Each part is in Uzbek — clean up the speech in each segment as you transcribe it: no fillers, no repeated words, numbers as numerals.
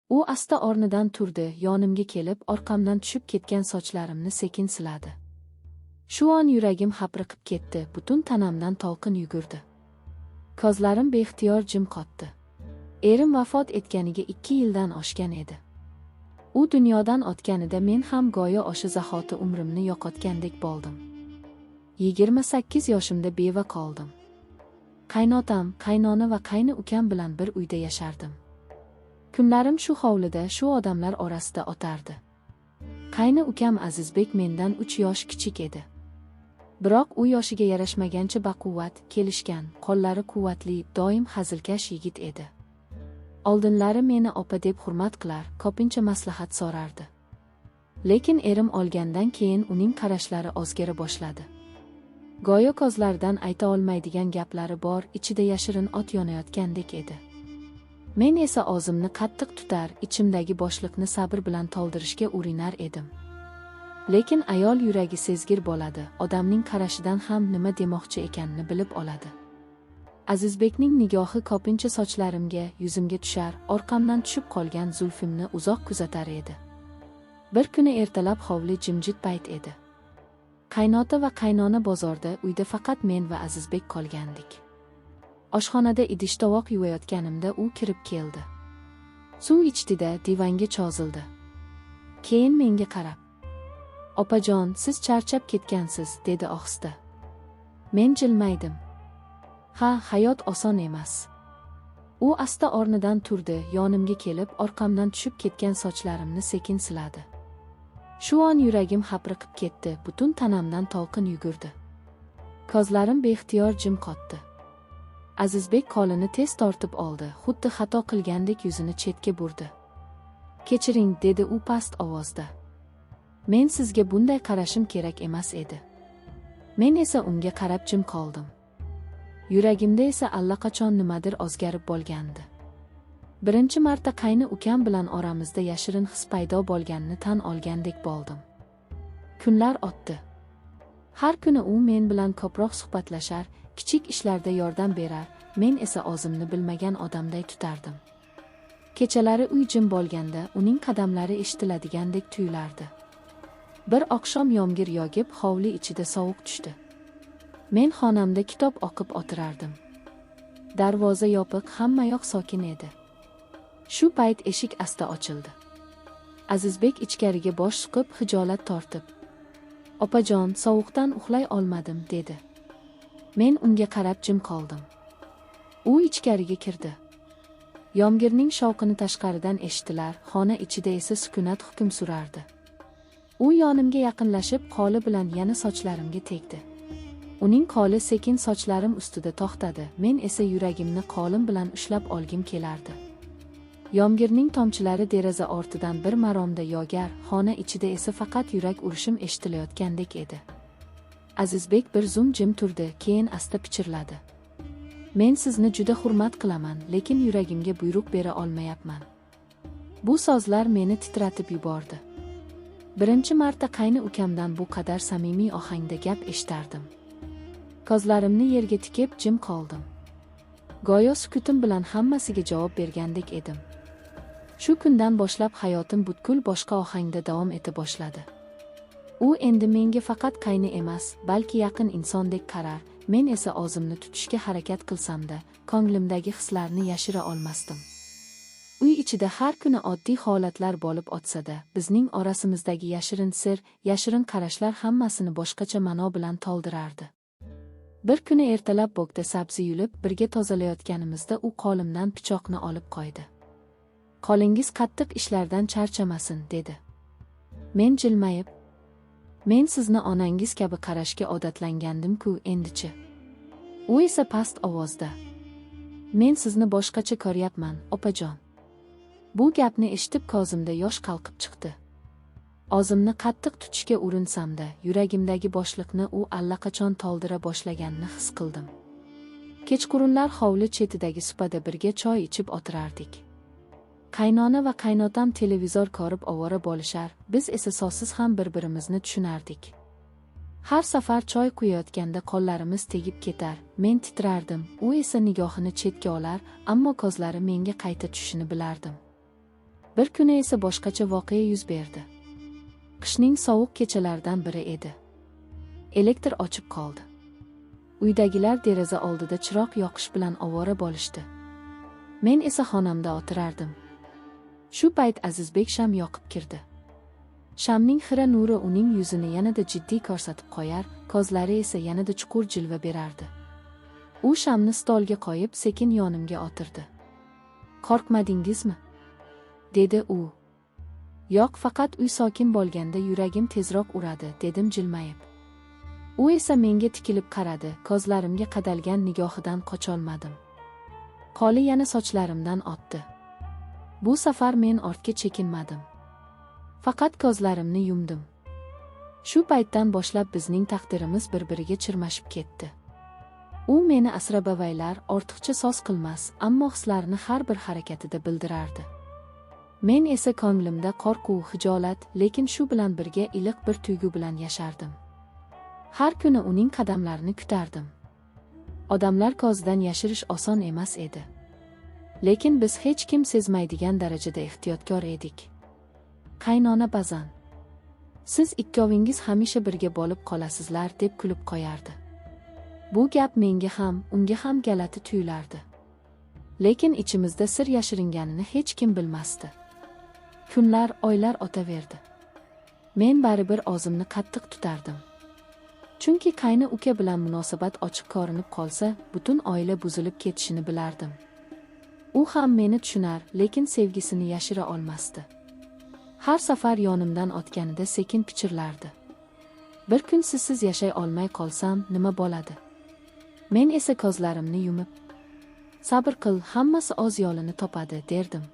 U asta o'rnidan turdi, yonimga kelib, orqamdan tushib ketgan sochlarimni sekin siladi. Shu on yuragim hapriqib ketdi, butun tanamdan to'lqin yugurdi. Ko'zlarim beixtiyor jim qotdi. Erim vafot etganiga 2 yildan oshgan edi. U dunyodan o'tganida men ham go'yo o'sha zahoti umrimni yo'qotgandek bo'ldim. 28 yoshimda beva qoldim. Qaynotam, qaynona va qayni ukam bilan bir uyda yashardim. Kunlarim shu hovlida, shu odamlar orasida o'tardi. Qayni ukam Azizbek mendan 3 yosh kichik edi. Biroq u yoshiga yarashmagancha baquvvat, kelishgan, qo'llari quvvatli, doim hazilkash yigit edi. Oldinlari meni opa deb hurmat qilar, ko'pincha maslahat so'rardi. Lekin erim olgandan keyin uning qarashlari o'zgara boshladi. Go'yo ko'zlaridan ayta olmaydigan gaplari bor, ichida yashirin o't yonayotgandek edi. Men esa o'zimni qattiq tutar, ichimdagi bo'shliqni sabr bilan to'ldirishga urinar edim. Lekin ayol yuragi sezgir bo'ladi, odamning qarashidan ham nima demoqchi ekanini bilib oladi. Azizbekning nigohi ko'pincha sochlarimga, yuzimga tushar, orqamdan tushib qolgan zulfimni uzoq kuzatar edi. Bir kuni ertalab hovli jimjit payt edi. Qaynota va qaynona bozorda, uyda faqat men va Azizbek qolgandik. Oshxonada idish-tovoq yuvayotganimda u kirib keldi. Suv ichdida divanga cho'zildi. Keyin menga qarab: "Opajon, siz charchab ketgansiz", dedi ohista. Men jilmaydim. Ha, hayot oson emas. U asta o'rnidan turdi, yonimga kelib, orqamdan tushib ketgan sochlarimni sekin siladi. Shu on yuragim hapriqib ketdi, butun tanamdan to'lqin yugurdi. Ko'zlarim beixtiyor jim qotdi. Azizbek qo'lini tez tortib oldi, xuddi xato qilgandek yuzini chetga burdi. "Kechiring", dedi u past ovozda. Men sizga bunday qarashim kerak emas edi. Men esa unga qarab jim qoldim. Yuragimda esa allaqachon nimadir o'zgarib bo'lgandi. Birinchi marta qayni ukam bilan oramizda yashirin his paydo bo'lganini tan olgandek bo'ldim. Kunlar o'tdi. Har kuni u men bilan ko'proq suhbatlashar, kichik ishlarda yordam berar, men esa o'zimni bilmagan odamday tutardim. Kechalari uy jim bo'lganda uning qadamlari eshitiladigandek tuyulardi. Bir oqshom yomg'ir yog'ib, hovli ichida sovuq tushdi. Men xonamda kitob o'qib o'tirardim. Darvoza yopiq, hamma yoq sokin edi. Shu payt eshik asta ochildi. Azizbek ichkariga bosh suqib, xijolat tortib: "Opajon, sovuqdan uxlay olmadim", dedi. Men unga qarab jim qoldim. U ichkariga kirdi. Yomg'irning shovqini tashqaridan eshitilar, xona ichida esa sukunat hukm surardi. U yonimga yaqinlashib, qo'li bilan yana sochlarimga tegdi. Uning qo'li sekin sochlarim ustida to'xtadi, men esa yuragimni qo'lim bilan ushlab olgim kelardi. Yomg'irning tomchilari deraza ortidan bir maromda yog'ar, xona ichida esa faqat yurak urishim eshitilayotgandek edi. Azizbek bir zum jim turdi, keyin asta pichirladi: "Men sizni juda hurmat qilaman, lekin yuragimga buyruq bera olmayapman." Bu so'zlar meni titratib yubordi. Birinchi marta qayni ukamdan bu qadar samimiy ohangda gap eshitardim. Ko'zlarimni yerga tikib jim qoldim. Go'yo sukutim bilan hammasiga javob bergandek edim. Shu kundan boshlab hayotim butkul boshqa ohangda davom eta boshladi. U endi menga faqat qayni emas, balki yaqin insondek qarar, men esa o'zimni tutishga harakat qilsam-da, ko'nglimdagi hislarni yashira olmasdim. Uy ichida har kuni oddiy holatlar bo'lib o'tsa-da, bizning orasimizdagi yashirin sir, yashirin qarashlar hammasini boshqacha ma'no bilan to'ldirardi. Bir kuni ertalab bog'da sabzi yulib, birga tozalayotganimizda u qo'limdan pichoqni olib qo'ydi. "Qo'lingiz qattiq ishlardan charchamasin", dedi. Men jilmayib: "Men sizni onangiz kabi qarashga odatlangandim-ku, endichi." U esa past ovozda: "Men sizni boshqacha ko'ryapman, opajon." Bu gapni eshitib ko'zimda yosh qalqib chiqdi. O'zimni qattiq tutishga urinsamda, yuragimdagi bo'shliqni u allaqachon to'ldira boshlaganini his qildim. Kechqurunlar hovli chetidagi supada birga choy ichib o'tirardik. Qaynona va qaynotam televizor ko'rib ovora bo'lishar, biz esa so'zsiz ham bir-birimizni tushunardik. Har safar choy quyayotganda qo'llarimiz tegib ketar, men titrardim, u esa nigohini chetga olar, ammo ko'zlari menga qayta tushishini bilardim. Bir kuni esa boshqacha voqea yuz berdi. Qishning sovuq kechalaridan biri edi. Elektr o'chib qoldi. Uydagilar deraza oldida chiroq yoqish bilan ovora bo'lishdi. Men esa xonamda o'tirardim. Shu payt Azizbek sham yoqib kirdi. Shamning xira nuri uning yuzini yanada jiddiy ko'rsatib qo'yar, ko'zlari esa yanada chuqur jilva berardi. U shamni stolga qo'yib, sekin yonimga o'tirdi. "Qo'rqmadingizmi?" dedi u. "Yo'q, faqat uy sokin bo'lganda yuragim tezroq uradi", dedim jilmayib. U esa menga tikilib qaradi, ko'zlarimga qadalgan nigohidan qocholmadim. Qoli yana sochlarimdan o'tdi. Bu safar men ortga chekinmadim. Faqat ko'zlarimni yumdim. Shu paytdan boshlab bizning taqdirimiz bir-biriga chirmashib ketdi. U meni asrabavaylar, ortiqcha so'z qilmas, ammo hislarini har bir harakatida bildirardi. Men esa ko'nglimda qo'rquv, hijolat, lekin shu bilan birga iliq bir tuyg'u bilan yashardim. Har kuni uning qadamlarini kutardim. Odamlar ko'zdan yashirish oson emas edi. Lekin biz hech kim sezmaydigan darajada ehtiyotkor edik. Qaynona ba'zan "Siz ikkovingiz hamisha birga bo'lib qolasizlar", deb kulib qo'yardi. Bu gap menga ham, unga ham galati tuyulardi. Lekin ichimizda sir yashiringanini hech kim bilmasdi. Kunlar, oylar o'taverdi. Men baribir o'zimni qattiq tutardim. Chunki qayni uka bilan munosabat ochiq ko'rinib qolsa, butun oila buzilib ketishini bilardim. U ham meni tushunar, lekin sevgisini yashira olmasdi. Har safar yonimdan o'tganida sekin pichirlardi. "Bir kun sizsiz yashay olmay qolsam, nima bo'ladi?" Men esa ko'zlarimni yumib, "Sabr qil, hammasi o'z yo'lini topadi", derdim.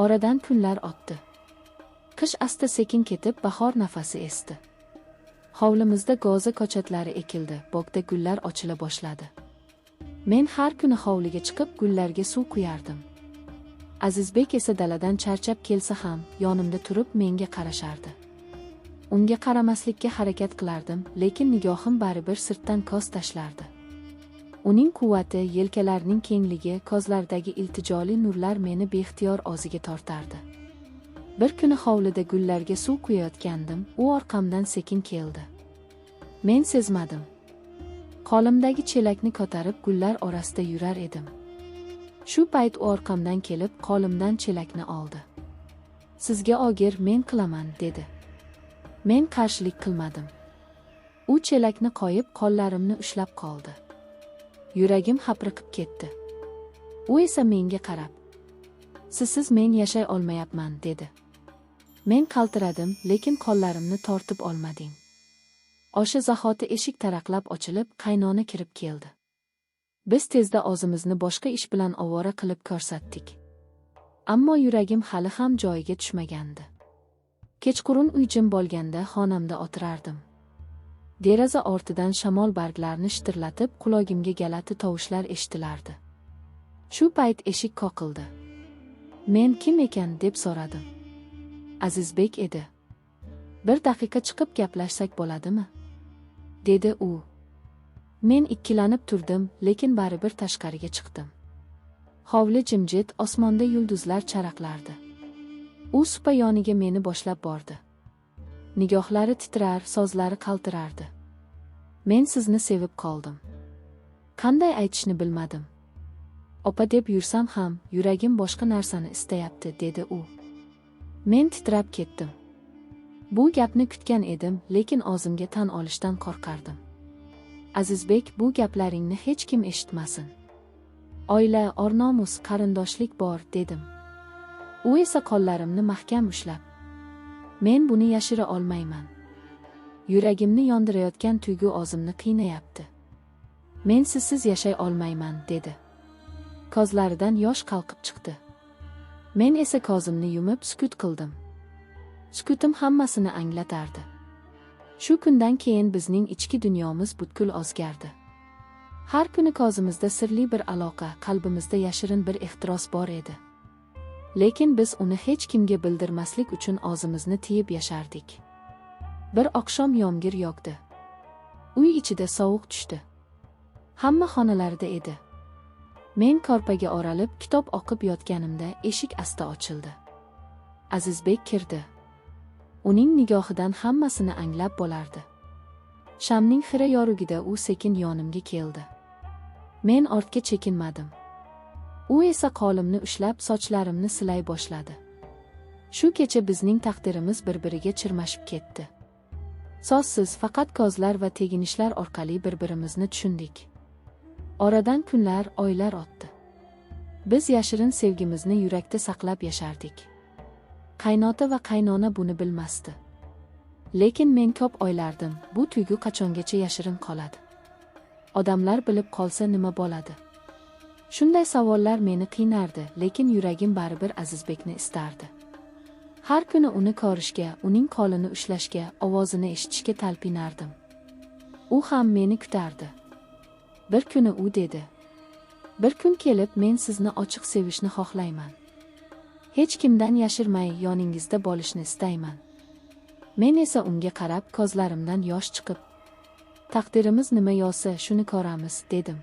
Oradan kunlar o'tdi. Qish asta-sekin ketib, bahor nafasi esdi. Hovlimizda go'za ko'chatlari ekildi, bog'da gullar ochila boshladi. Men har kuni hovliga chiqib gullarga suv quyardim. Azizbek esa daladan charchab kelsa ham yonimda turib menga qarashardi. Unga qaramaslikka harakat qilardim, lekin nigohim baribir sirtdan ko'z tashlardi. Uning quvvati, yelkalarining kengligi, ko'zlaridagi iltijoli nurlar meni beixtiyor o'ziga tortardi. Bir kuni hovlida gullarga suv quyayotgandim, u orqamdan sekin keldi. Men sezmadim. Qo'limdagi chelakni ko'tarib gullar orasida yurar edim. Shu payt u orqamdan kelib, qo'limdan chelakni oldi. "Sizga ogir, men qilaman", dedi. Men qarshilik qilmadim. U chelakni qo'yib, qo'llarimni ushlab qoldi. Yuragim hapriqib ketdi. U esa menga qarab, "Sizsiz men yashay olmayapman", dedi. Men qaltiradim, lekin qo'llarimni tortib olmading. O'sha zahoti eshik taraqlab ochilib, qaynona kirib keldi. Biz tezda o'zimizni boshqa ish bilan ovora qilib ko'rsatdik. Ammo yuragim hali ham joyiga tushmagandi. Kechqurun uy jim bo'lganda xonamda o'tirardim. Deraza ortidan shamol barglarini shitirlatib, qulogimga galati tovushlar eshitilardi. Shu payt eshik qoqildi. "Men kim ekan?" deb so'radim. "Azizbek edi. Bir daqiqa chiqib gaplashsak bo'ladimi?" dedi u. Men ikkilanib turdim, lekin baribir tashqariga chiqdim. Hovli jimjit, osmonda yulduzlar charaqlardi. U supa yoniga meni boshlab bordi. Nigohlari titrar, so'zlari qaltirardi. "Men sizni sevib qoldim. Qanday aytishni bilmadim. Opa deb yursam ham, yuragim boshqa narsani istayapti", dedi u. Men titrab ketdim. Bu gapni kutgan edim, lekin o'zimga tan olishdan qo'rqardim. "Azizbek, bu gaplaringni hech kim eshitmasin. Oila, or-nomus, qarindoshlik bor", dedim. U esa qo'llarimni mahkam ushlab, "Men buni yashira olmayman. Yuragimni yondirayotgan tuyg'u o'zimni qiynayapti. Men sizsiz yashay olmayman", dedi. Ko'zlaridan yosh qalqib chiqdi. Men esa ko'zimni yumib sukut qildim. Sukutim hammasini anglatardi. Shu kundan keyin bizning ichki dunyomiz butkul o'zgardi. Har kuni ko'zimizda sirli bir aloqa, qalbimizda yashirin bir ehtiros bor edi. Lekin biz uni hech kimga bildirmaslik uchun o'zimizni tiyib yashardik. Bir oqshom yomg'ir yog'di. Uy ichida sovuq tushdi. Hamma xonalarida edi. Men ko'rpaga o'ralib kitob o'qib yotganimda eshik asta ochildi. Azizbek kirdi. Uning nigohidan hammasini anglab bo'lardi. Shamning xira yorug'ida u sekin yonimga keldi. Men ortga chekinmadim. U esa qo'limni ushlab sochlarimni silay boshladi. Shu kecha bizning taqdirimiz bir-biriga chirmashib ketdi. So'zsiz faqat ko'zlar va teginishlar orqali bir-birimizni tushundik. Oradan kunlar, oylar o'tdi. Biz yashirin sevgimizni yurakda saqlab yashardik. Qaynota va qaynona buni bilmasdi. Lekin men ko'p o'ylardim, bu tuyg'u qachongacha yashirin qoladi? Odamlar bilib qolsa nima bo'ladi? Shunday savollar meni qiynardi, lekin yuragim baribir Azizbekni istardi. Har kuni uni ko'rishga, uning qo'lini ushlashga, ovozini eshitishga talpinardim. U ham meni kutardi. Bir kuni u dedi: "Bir kun kelib men sizni ochiq sevishni xohlayman. Hech kimdan yashirmay yoningizda bo'lishni istayman." Men esa unga qarab ko'zlarimdan yosh chiqib, "Taqdirimiz nima yozsa, shuni ko'ramiz", dedim.